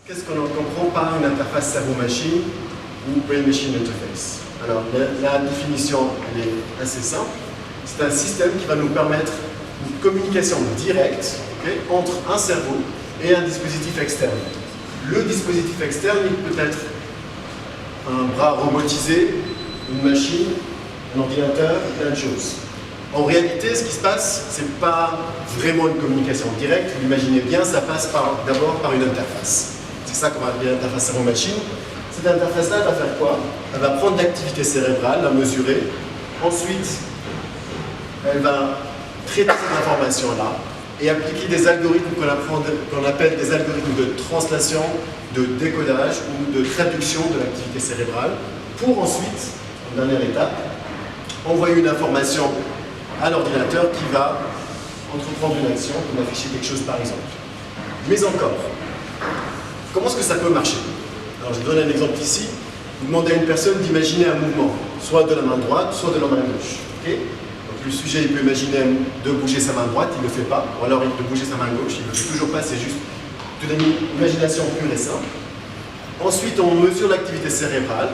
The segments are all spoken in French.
Qu'est-ce qu'on comprend par une interface cerveau-machine ou brain-machine interface? Alors, la définition elle est assez simple. C'est un système qui va nous permettre une communication directe entre un cerveau et un dispositif externe. Le dispositif externe, il peut être un bras robotisé, une machine, un ordinateur, plein de choses. En réalité, ce qui se passe, ce n'est pas vraiment une communication directe. Vous l'imaginez bien, ça passe d'abord par une interface. C'est ça qu'on va appeler l'interface cerveau-machine. Cette interface-là, elle va faire quoi? Elle va prendre l'activité cérébrale, la mesurer. Ensuite, elle va traiter cette information-là et appliquer des algorithmes qu'on appelle des algorithmes de translation, de décodage ou de traduction de l'activité cérébrale pour ensuite, en dernière étape, envoyer une information à l'ordinateur qui va entreprendre une action, comme afficher quelque chose par exemple. Mais encore, comment est-ce que ça peut marcher? Alors je donne un exemple ici. Vous demandez à une personne d'imaginer un mouvement, soit de la main droite, soit de la main gauche. Donc le sujet il peut imaginer de bouger sa main droite, il ne le fait pas, ou alors il peut bouger sa main gauche, il ne le fait toujours pas, c'est juste de l'imagination pure et simple. Ensuite, on mesure l'activité cérébrale,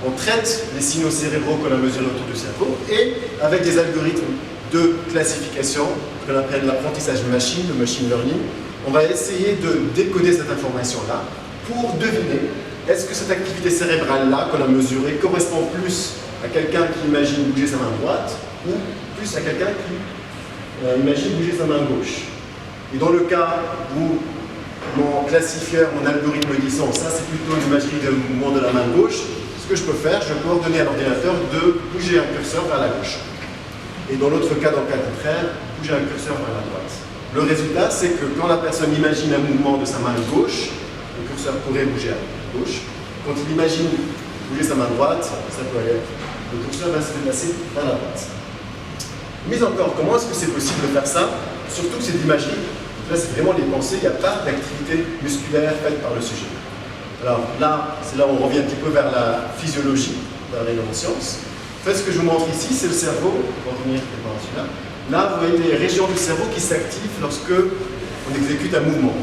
on traite les signaux cérébraux qu'on a mesurés autour du cerveau, et avec des algorithmes de classification, qu'on appelle l'apprentissage machine, le machine learning, on va essayer de décoder cette information-là pour deviner est-ce que cette activité cérébrale-là qu'on a mesurée correspond plus à quelqu'un qui imagine bouger sa main droite ou plus à quelqu'un qui imagine bouger sa main gauche. Et dans le cas où mon classifieur, mon algorithme dit ça c'est plutôt une imagerie de mouvement de la main gauche, ce que je peux faire, je peux ordonner à l'ordinateur de bouger un curseur vers la gauche. Et dans l'autre cas, dans le cas contraire, bouger un curseur vers la droite. Le résultat, c'est que quand la personne imagine un mouvement de sa main gauche, le curseur pourrait bouger à gauche. Quand il imagine bouger sa main droite, ça peut aller. Le curseur va se déplacer vers la droite. Mais encore, comment est-ce que c'est possible de faire ça? Surtout que c'est de l'imagerie. Là, c'est vraiment les pensées, il n'y a pas d'activité musculaire faite par le sujet. Alors là, c'est là où on revient un petit peu vers la physiologie, vers les neurosciences. En fait, ce que je vous montre ici, c'est le cerveau. On va revenir par celui-là. Là, vous voyez les régions du cerveau qui s'activent lorsque on exécute un mouvement.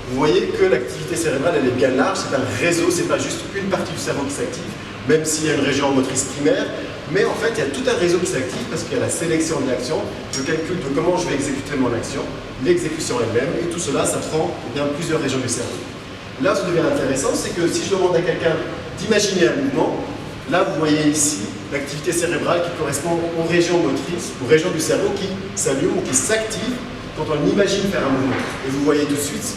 Vous voyez que l'activité cérébrale, elle est bien large, c'est un réseau, c'est pas juste une partie du cerveau qui s'active, même s'il y a une région motrice primaire, mais en fait, il y a tout un réseau qui s'active parce qu'il y a la sélection de l'action, le calcul de comment je vais exécuter mon action, l'exécution elle-même, et tout cela, ça prend bien plusieurs régions du cerveau. Là, ce qui devient intéressant, c'est que si je demande à quelqu'un d'imaginer un mouvement, là, vous voyez ici l'activité cérébrale qui correspond aux régions motrices, aux régions du cerveau qui s'allument ou qui s'activent quand on imagine faire un mouvement. Et vous voyez tout de suite,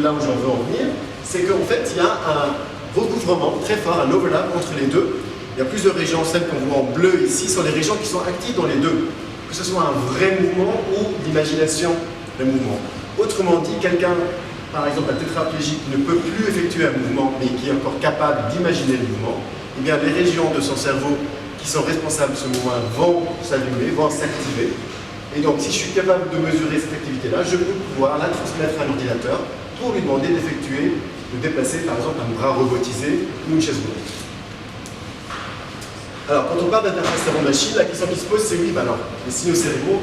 là où j'en veux en venir, c'est qu'en fait, il y a un recouvrement très fort, un overlap entre les deux. Il y a plusieurs régions, celles qu'on voit en bleu ici, sont les régions qui sont actives dans les deux. Que ce soit un vrai mouvement ou l'imagination d'un mouvement. Autrement dit, quelqu'un, par exemple un tétraplégique, qui ne peut plus effectuer un mouvement, mais qui est encore capable d'imaginer le mouvement, eh bien les régions de son cerveau qui sont responsables de ce mouvement vont s'allumer, vont s'activer. Et donc, si je suis capable de mesurer cette activité-là, je peux pouvoir la transmettre à un ordinateur pour lui demander d'effectuer, de déplacer par exemple un bras robotisé ou une chaise roulante. Alors, quand on parle d'interface cerveau-machine, la question qui se pose, c'est oui, ben alors, les signaux cérébraux,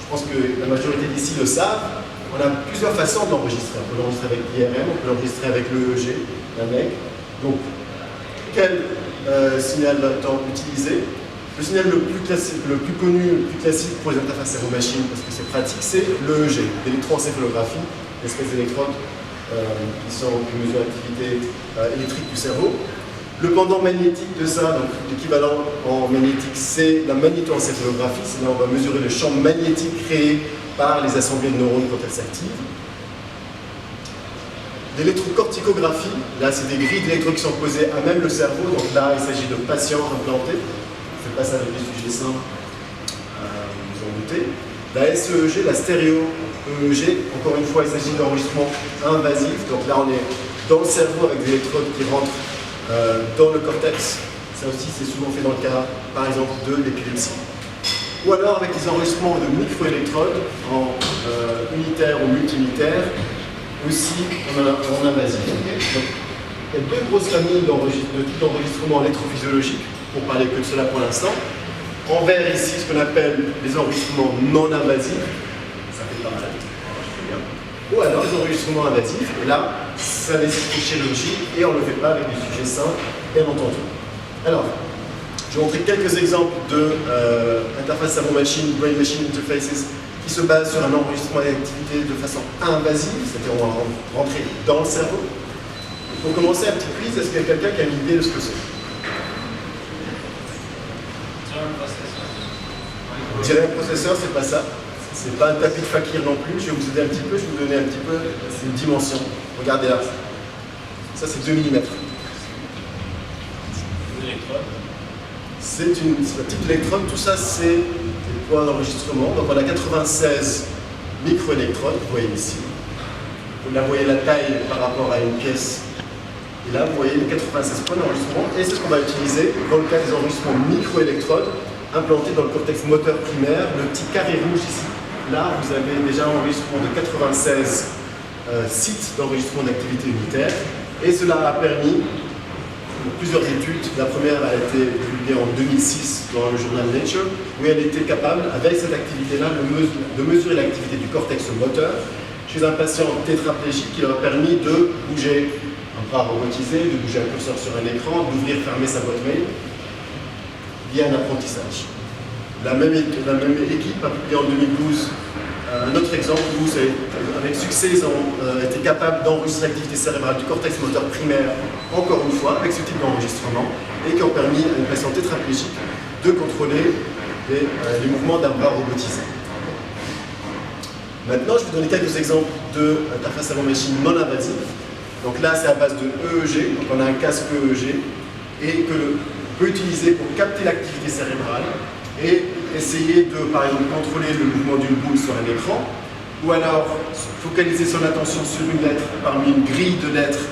je pense que la majorité d'ici le savent, on a plusieurs façons de l'enregistrer. On peut l'enregistrer avec l'IRM, on peut l'enregistrer avec l'EEG, la MEG. Donc, quel signal va-t-on utiliser? Le signal le plus connu, le plus classique pour les interfaces cerveau-machine, parce que c'est pratique, c'est l'EEG, l'électroencéphalographie, l'espèce d'électrode qui mesure l'activité électrique du cerveau. Le pendant magnétique de ça, donc l'équivalent en magnétique, c'est la magnétoencéphalographie, c'est là où on va mesurer le champ magnétique créé par les assemblées de neurones quand elles s'activent. L'électrocorticographie, là c'est des grilles d'électrodes qui sont posées à même le cerveau, donc là il s'agit de patients implantés. Je ne fais pas ça avec des sujets simples, vous en doutez. La SEEG, la stéréo-EEG, encore une fois il s'agit d'enregistrement invasif, donc là on est dans le cerveau avec des électrodes qui rentrent dans le cortex. Ça aussi c'est souvent fait dans le cas par exemple de l'épilepsie. Ou alors avec des enregistrements de microélectrodes en unitaire ou multi-unitaire, aussi en invasif. Donc, il y a deux grosses familles de types d'enregistrement électrophysiologique, pour parler que de cela pour l'instant. En vert ici, ce qu'on appelle les enregistrements non invasifs, ça fait pas mal, ou alors des enregistrements invasifs, et là, ça nécessite une chirurgie, et on ne le fait pas avec des sujets sains, bien entendu. Alors, je vais montrer quelques exemples d'interface cerveau-machine, brain-machine interfaces, qui se basent sur un enregistrement d'activité de façon invasive, c'est-à-dire on va rentrer dans le cerveau. Pour commencer, un petit quiz, est-ce qu'il y a quelqu'un qui a une idée de ce que c'est? On dirait un processeur, c'est pas ça. C'est pas un tapis de fakir non plus. Je vais vous aider un petit peu, je vais vous donner un petit peu une dimension. Regardez là. Ça, c'est 2 mm. C'est un type d'électrode. Tout ça, c'est des points d'enregistrement. Donc, on a 96 microélectrodes, vous voyez ici. Vous la voyez la taille par rapport à une pièce. Et là, vous voyez les 96 points d'enregistrement. Et c'est ce qu'on va utiliser dans le cas des enregistrements microélectrodes implantés dans le cortex moteur primaire, le petit carré rouge ici. Là, vous avez déjà un enregistrement de 96 sites d'enregistrement d'activité unitaire. Et cela a permis plusieurs études. La première a été publiée en 2006 dans le journal Nature, où elle était capable, avec cette activité-là, de mesurer l'activité du cortex moteur chez un patient tétraplégique qui leur a permis de bouger un bras robotisé, de bouger un curseur sur un écran, d'ouvrir, fermer sa boîte mail via un apprentissage. La même équipe a publié en 2012 un autre exemple où, avec succès, ils ont été capables d'enregistrer l'activité cérébrale du cortex moteur primaire, encore une fois, avec ce type d'enregistrement, et qui ont permis à une patiente tétraplégique de contrôler les mouvements d'un bras robotisé. Maintenant, je vais vous donner quelques exemples d'interface cerveau-machine non invasive. Donc là, c'est à base de EEG, donc on a un casque EEG, et que l'on peut utiliser pour capter l'activité cérébrale, et essayer de, par exemple, contrôler le mouvement d'une boule sur un écran, ou alors focaliser son attention sur une lettre parmi une grille de lettres,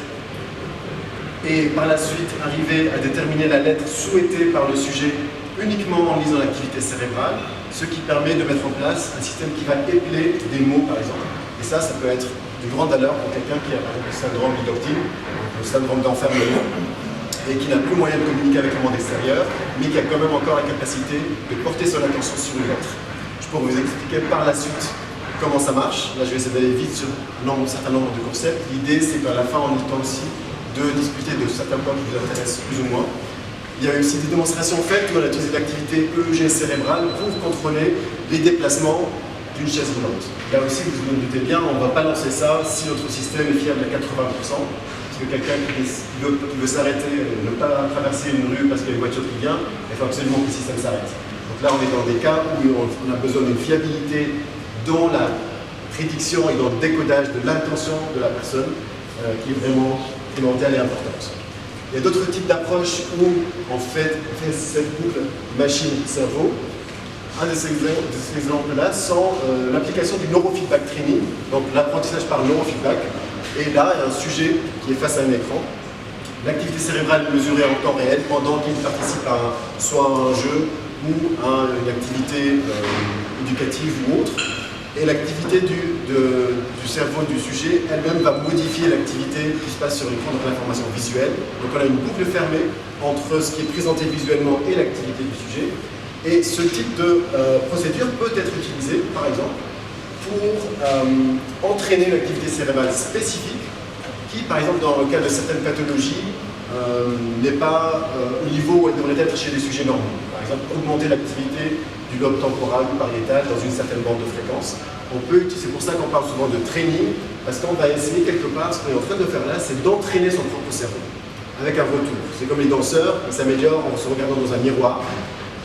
et par la suite arriver à déterminer la lettre souhaitée par le sujet uniquement en lisant l'activité cérébrale, ce qui permet de mettre en place un système qui va épeler des mots, par exemple. Et ça peut être de grande valeur pour quelqu'un qui a par exemple, le syndrome du Doctine, le syndrome d'enfermement, et qui n'a plus moyen de communiquer avec le monde extérieur, mais qui a quand même encore la capacité de porter son attention sur une lettre. Je pourrais vous expliquer par la suite comment ça marche. Là, je vais essayer d'aller vite sur un certain nombre de concepts. L'idée, c'est qu'à la fin, on ait le temps aussi de discuter de certains points qui vous intéressent plus ou moins. Il y a aussi des démonstrations faites où on a utilisé l'activité EEG cérébrale pour contrôler les déplacements d'une chaise roulante. Là aussi, vous vous doutez bien, on ne va pas lancer ça si notre système est fiable à 80%. Parce que quelqu'un qui veut s'arrêter, ne pas traverser une rue parce qu'il y a une voiture qui vient, il faut absolument que le système s'arrête. Donc là, on est dans des cas où on a besoin d'une fiabilité dans la prédiction et dans le décodage de l'intention de la personne qui est vraiment primordiale et importante. Il y a d'autres types d'approches où on fait cette boucle machine-cerveau. Un de ces exemples-là sont l'application du neurofeedback training, donc l'apprentissage par neurofeedback. Et là, il y a un sujet qui est face à un écran. L'activité cérébrale est mesurée en temps réel pendant qu'il participe à soit à un jeu ou à une activité éducative ou autre. Et l'activité du cerveau du sujet elle-même va modifier l'activité qui se passe sur l'écran, donc l'information visuelle. Donc on a une boucle fermée entre ce qui est présenté visuellement et l'activité du sujet. Et ce type de procédure peut être utilisé, par exemple, pour entraîner l'activité cérébrale spécifique qui, par exemple, dans le cas de certaines pathologies, n'est pas au niveau où elle devrait être chez les sujets normaux. Par exemple, augmenter l'activité du lobe temporal ou pariétal dans une certaine bande de fréquence. C'est pour ça qu'on parle souvent de training, parce qu'on va essayer quelque part, ce qu'on est en train de faire là, c'est d'entraîner son propre cerveau, avec un retour. C'est comme les danseurs, ils s'améliorent en se regardant dans un miroir.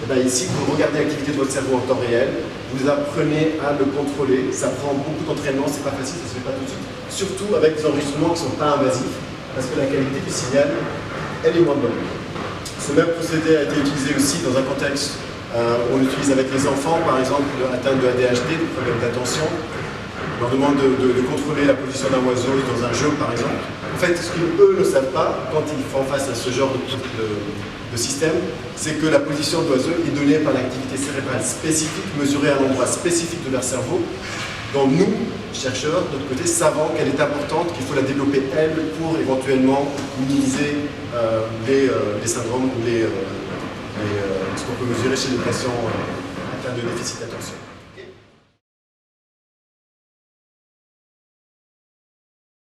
Et bien ici, vous regardez l'activité de votre cerveau en temps réel, vous apprenez à le contrôler, ça prend beaucoup d'entraînement, c'est pas facile, ça se fait pas tout de suite. Surtout avec des enregistrements qui ne sont pas invasifs, parce que la qualité du signal, elle est moins bonne. Ce même procédé a été utilisé aussi dans un contexte où on utilise avec les enfants, par exemple, atteints de ADHD, de problèmes d'attention. On leur demande de contrôler la position d'un oiseau dans un jeu, par exemple. En fait, ce qu'eux ne savent pas, quand ils font face à ce genre de système, c'est que la position de l'oiseau est donnée par l'activité cérébrale spécifique, mesurée à un endroit spécifique de leur cerveau, dont nous, chercheurs, de notre côté, savons qu'elle est importante, qu'il faut la développer, elle, pour éventuellement minimiser les syndromes ou ce qu'on peut mesurer chez les patients atteints de déficit d'attention.